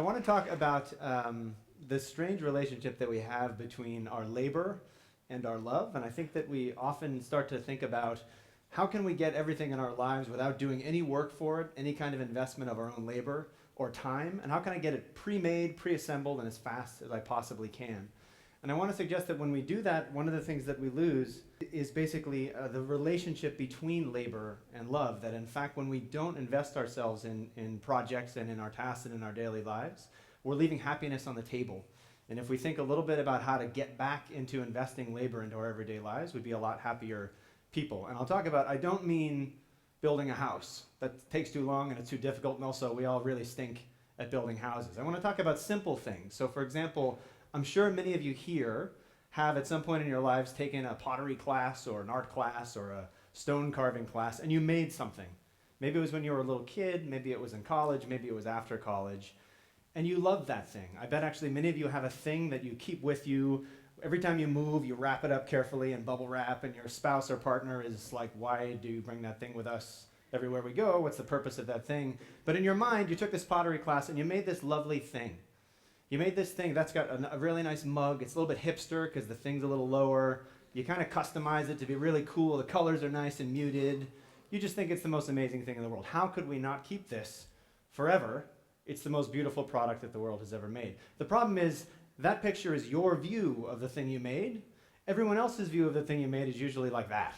I want to talk about the strange relationship that we have between our labor and our love. And I think that we often start to think about how can we get everything in our lives without doing any work for it, any kind of investment of our own labor or time, and how can I get it pre-made, pre-assembled, and as fast as I possibly can. And I want to suggest that when we do that, one of the things that we lose is basically the relationship between labor and love, that in fact when we don't invest ourselves in projects and in our tasks and in our daily lives, we're leaving happiness on the table. And if we think a little bit about how to get back into investing labor into our everyday lives, we'd be a lot happier people. And I'll talk about, I don't mean building a house. That takes too long and it's too difficult, and also we all really stink at building houses. I want to talk about simple things. So for example, I'm sure many of you here have at some point in your lives taken a pottery class or an art class or a stone carving class, and you made something. Maybe it was when you were a little kid, maybe it was in college, maybe it was after college, and you loved that thing. I bet actually many of you have a thing that you keep with you. Every time you move, you wrap it up carefully in bubble wrap, and your spouse or partner is like, why do you bring that thing with us everywhere we go? What's the purpose of that thing? But in your mind, you took this pottery class and you made this lovely thing. You made this thing that's got a really nice mug. It's a little bit hipster because the thing's a little lower. You kind of customize it to be really cool. The colors are nice and muted. You just think it's the most amazing thing in the world. How could we not keep this forever? It's the most beautiful product that the world has ever made. The problem is that picture is your view of the thing you made. Everyone else's view of the thing you made is usually like that.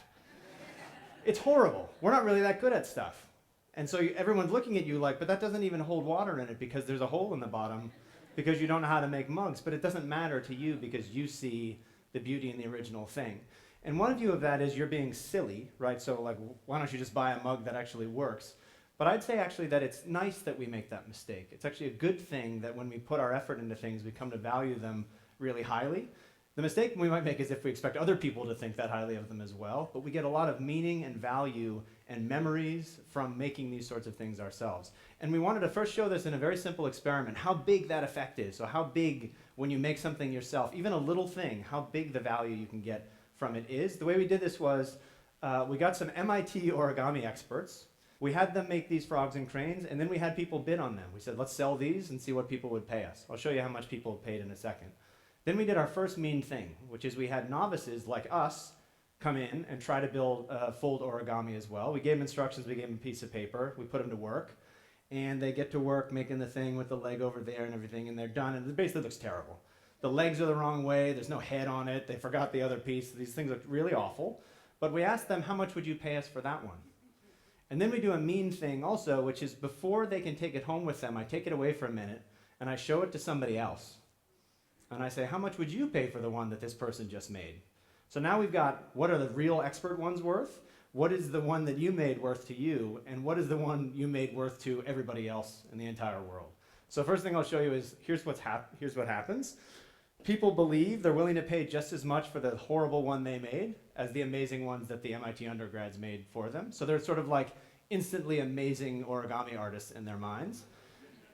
It's horrible. We're not really that good at stuff. And so everyone's looking at you like, but that doesn't even hold water in it because there's a hole in the bottom, because you don't know how to make mugs, but it doesn't matter to you because you see the beauty in the original thing. And one view of that is you're being silly, right? So like, why don't you just buy a mug that actually works? But I'd say actually that it's nice that we make that mistake. It's actually a good thing that when we put our effort into things, we come to value them really highly. The mistake we might make is if we expect other people to think that highly of them as well, but we get a lot of meaning and value and memories from making these sorts of things ourselves. And we wanted to first show this in a very simple experiment, how big that effect is. So how big, when you make something yourself, even a little thing, how big the value you can get from it is. The way we did this was we got some MIT origami experts. We had them make these frogs and cranes, and then we had people bid on them. We said, let's sell these and see what people would pay us. I'll show you how much people paid in a second. Then we did our first mean thing, which is we had novices like us come in and try to build fold origami as well. We gave them instructions, we gave them a piece of paper, we put them to work, and they get to work making the thing with the leg over there and everything, and they're done, and it basically looks terrible. The legs are the wrong way, there's no head on it, they forgot the other piece, these things look really awful. But we asked them, how much would you pay us for that one? And then we do a mean thing also, which is before they can take it home with them, I take it away for a minute, and I show it to somebody else. And I say, how much would you pay for the one that this person just made? So now we've got, what are the real expert ones worth? What is the one that you made worth to you? And what is the one you made worth to everybody else in the entire world? So first thing I'll show you is, here's what happens. People believe they're willing to pay just as much for the horrible one they made as the amazing ones that the MIT undergrads made for them. So they're sort of like instantly amazing origami artists in their minds.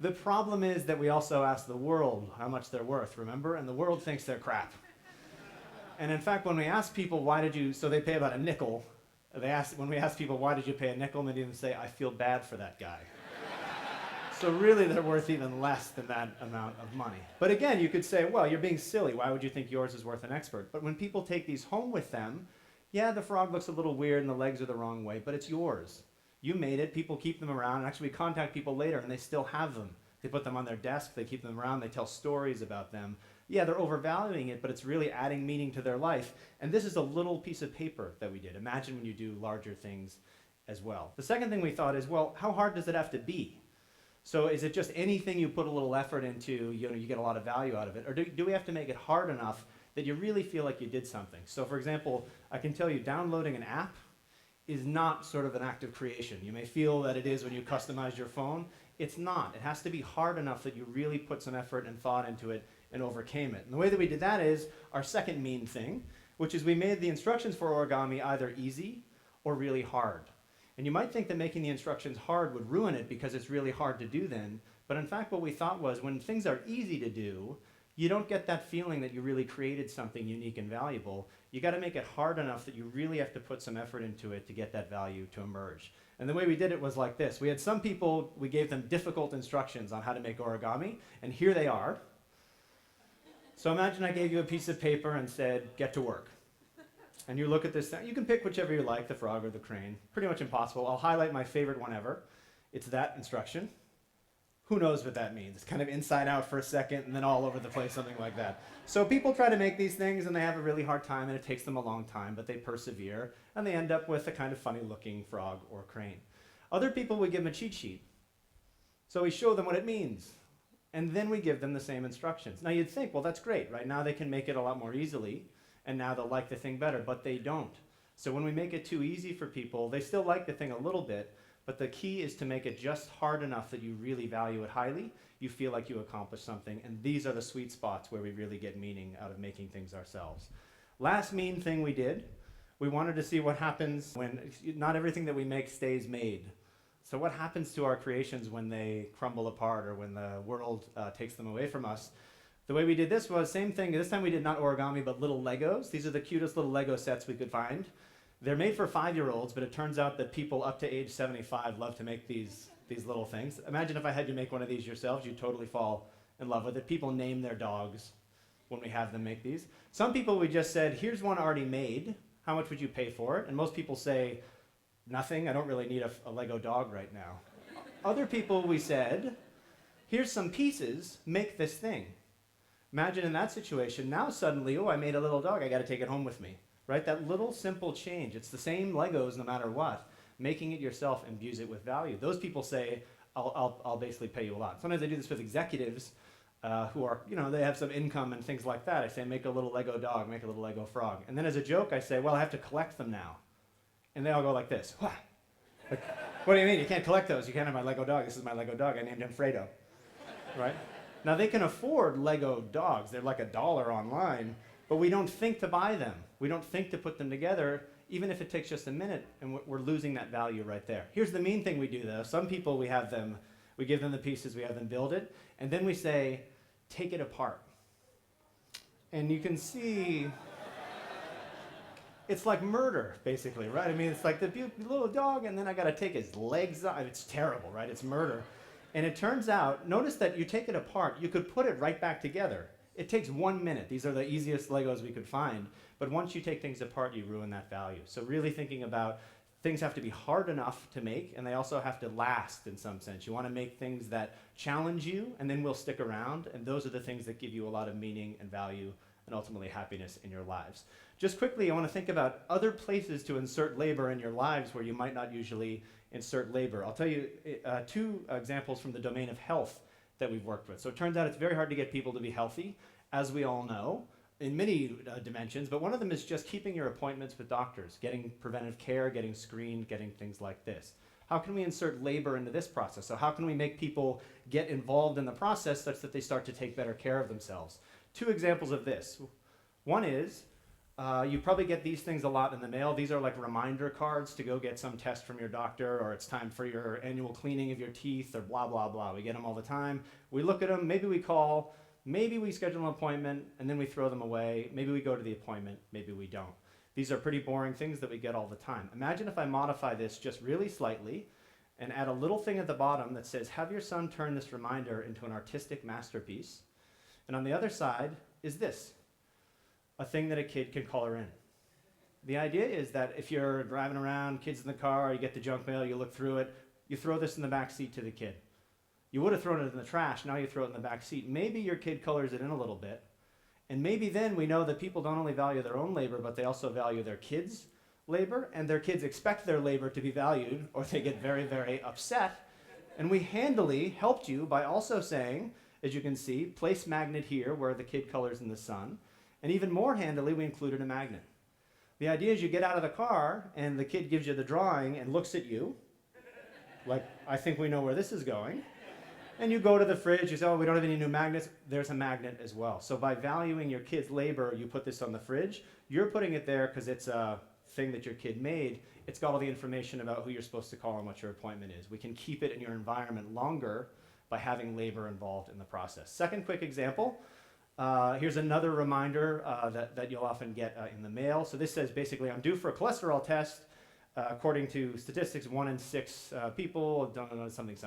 The problem is that we also ask the world how much they're worth, remember? And the world thinks they're crap. And in fact, when we ask people, why did you, so they pay about a nickel. When we ask people, why did you pay a nickel? Many of them say, I feel bad for that guy. So really, they're worth even less than that amount of money. But again, you could say, well, you're being silly. Why would you think yours is worth an expert? But when people take these home with them, yeah, the frog looks a little weird and the legs are the wrong way, but it's yours. You made it, people keep them around, and actually we contact people later and they still have them. They put them on their desk, they keep them around, they tell stories about them. Yeah, they're overvaluing it, but it's really adding meaning to their life. And this is a little piece of paper that we did. Imagine when you do larger things as well. The second thing we thought is, well, how hard does it have to be? So is it just anything you put a little effort into, you get a lot of value out of it? Or do we have to make it hard enough that you really feel like you did something? So for example, I can tell you downloading an app is not sort of an act of creation. You may feel that it is when you customize your phone. It's not. It has to be hard enough that you really put some effort and thought into it and overcame it. And the way that we did that is our second mean thing, which is we made the instructions for origami either easy or really hard. And you might think that making the instructions hard would ruin it because it's really hard to do then. But in fact, what we thought was when things are easy to do, you don't get that feeling that you really created something unique and valuable. You got to make it hard enough that you really have to put some effort into it to get that value to emerge. And the way we did it was like this. We had some people, we gave them difficult instructions on how to make origami, and here they are. So imagine I gave you a piece of paper and said, get to work. And you look at this thing. You can pick whichever you like, the frog or the crane. Pretty much impossible. I'll highlight my favorite one ever. It's that instruction. Who knows what that means? It's kind of inside out for a second and then all over the place, something like that. So people try to make these things and they have a really hard time and it takes them a long time, but they persevere and they end up with a kind of funny looking frog or crane. Other people, we give them a cheat sheet. So we show them what it means and then we give them the same instructions. Now you'd think, well, that's great, right? Now they can make it a lot more easily and now they'll like the thing better, but they don't. So when we make it too easy for people, they still like the thing a little bit, but the key is to make it just hard enough that you really value it highly, you feel like you accomplished something, and these are the sweet spots where we really get meaning out of making things ourselves. Last mean thing we did, we wanted to see what happens when not everything that we make stays made. So what happens to our creations when they crumble apart or when the world takes them away from us? The way we did this was same thing. This time we did not origami, but little Legos. These are the cutest little Lego sets we could find. They're made for 5-year-olds, but it turns out that people up to age 75 love to make these little things. Imagine if I had you make one of these yourselves, you'd totally fall in love with it. People name their dogs when we have them make these. Some people we just said, here's one already made. How much would you pay for it? And most people say, nothing. I don't really need a Lego dog right now. Other people we said, here's some pieces, make this thing. Imagine in that situation, now suddenly, oh, I made a little dog, I got to take it home with me. Right? That little simple change. It's the same Legos no matter what. Making it yourself imbues it with value. Those people say, I'll basically pay you a lot. Sometimes I do this with executives who are, they have some income and things like that. I say, make a little Lego dog, make a little Lego frog. And then as a joke, I say, well, I have to collect them now. And they all go like this. What? Like, what do you mean? You can't collect those. You can't have my Lego dog. This is my Lego dog. I named him Fredo. Right? Now, they can afford Lego dogs. They're like $1 online. But we don't think to buy them. We don't think to put them together, even if it takes just a minute, and we're losing that value right there. Here's the mean thing we do, though. Some people, we give them the pieces, we have them build it, and then we say, take it apart. And you can see, it's like murder, basically, right? I mean, it's like the little dog, and then I got to take his legs off. It's terrible, right? It's murder. And it turns out, notice that you take it apart, you could put it right back together. It takes 1 minute. These are the easiest Legos we could find. But once you take things apart, you ruin that value. So really thinking about things have to be hard enough to make, and they also have to last in some sense. You want to make things that challenge you, and then will stick around. And those are the things that give you a lot of meaning and value and ultimately happiness in your lives. Just quickly, I want to think about other places to insert labor in your lives where you might not usually insert labor. I'll tell you 2 examples from the domain of health that we've worked with. So it turns out it's very hard to get people to be healthy, as we all know, in many dimensions, but one of them is just keeping your appointments with doctors, getting preventive care, getting screened, getting things like this. How can we insert labor into this process? So how can we make people get involved in the process such that they start to take better care of themselves? 2 examples of this. One is, you probably get these things a lot in the mail. These are like reminder cards to go get some test from your doctor, or it's time for your annual cleaning of your teeth, or blah, blah, blah. We get them all the time. We look at them, maybe we call, maybe we schedule an appointment, and then we throw them away. Maybe we go to the appointment, maybe we don't. These are pretty boring things that we get all the time. Imagine if I modify this just really slightly and add a little thing at the bottom that says, have your son turn this reminder into an artistic masterpiece. And on the other side is this. A thing that a kid can color in. The idea is that if you're driving around, kids in the car, you get the junk mail, you look through it, you throw this in the back seat to the kid. You would have thrown it in the trash, now you throw it in the back seat. Maybe your kid colors it in a little bit, and maybe then we know that people don't only value their own labor, but they also value their kids' labor, and their kids expect their labor to be valued, or they get very, very upset. And we handily helped you by also saying, as you can see, place magnet here where the kid colors in the sun. And even more handily, we included a magnet. The idea is you get out of the car and the kid gives you the drawing and looks at you, like, I think we know where this is going. And you go to the fridge, you say, oh, we don't have any new magnets. There's a magnet as well. So by valuing your kid's labor, you put this on the fridge. You're putting it there because it's a thing that your kid made. It's got all the information about who you're supposed to call and what your appointment is. We can keep it in your environment longer by having labor involved in the process. Second quick example. Here's another reminder that you'll often get in the mail. So this says basically, I'm due for a cholesterol test. According to statistics, 1 in 6 people don't know something.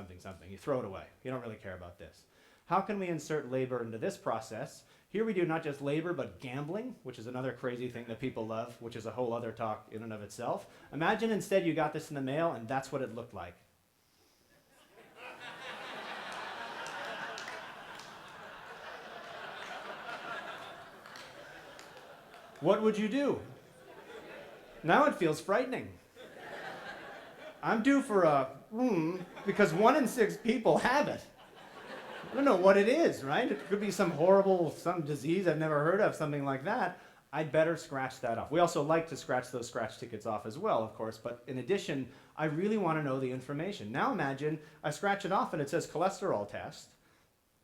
You throw it away. You don't really care about this. How can we insert labor into this process? Here we do not just labor, but gambling, which is another crazy thing that people love, which is a whole other talk in and of itself. Imagine instead you got this in the mail and that's what it looked like. What would you do? Now it feels frightening. I'm due for a because 1 in 6 people have it. I don't know what it is, right? It could be some disease I've never heard of, something like that. I'd better scratch that off. We also like to scratch those scratch tickets off as well, of course, but in addition, I really want to know the information. Now imagine I scratch it off and it says cholesterol test.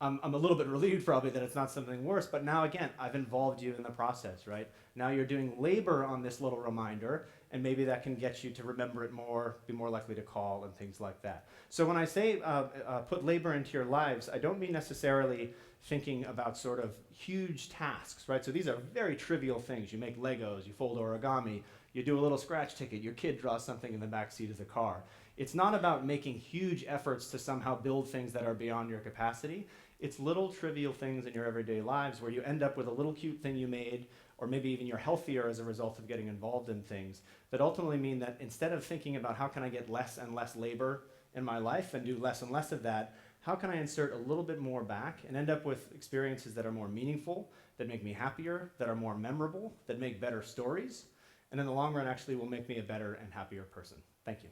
I'm a little bit relieved probably that it's not something worse, but now again, I've involved you in the process, right? Now you're doing labor on this little reminder, and maybe that can get you to remember it more, be more likely to call, and things like that. So when I say put labor into your lives, I don't mean necessarily thinking about sort of huge tasks, right? So these are very trivial things. You make Legos, you fold origami, you do a little scratch ticket, your kid draws something in the back seat of the car. It's not about making huge efforts to somehow build things that are beyond your capacity. It's little trivial things in your everyday lives where you end up with a little cute thing you made, or maybe even you're healthier as a result of getting involved in things that ultimately mean that instead of thinking about how can I get less and less labor in my life and do less and less of that, how can I insert a little bit more back and end up with experiences that are more meaningful, that make me happier, that are more memorable, that make better stories, and in the long run actually will make me a better and happier person. Thank you.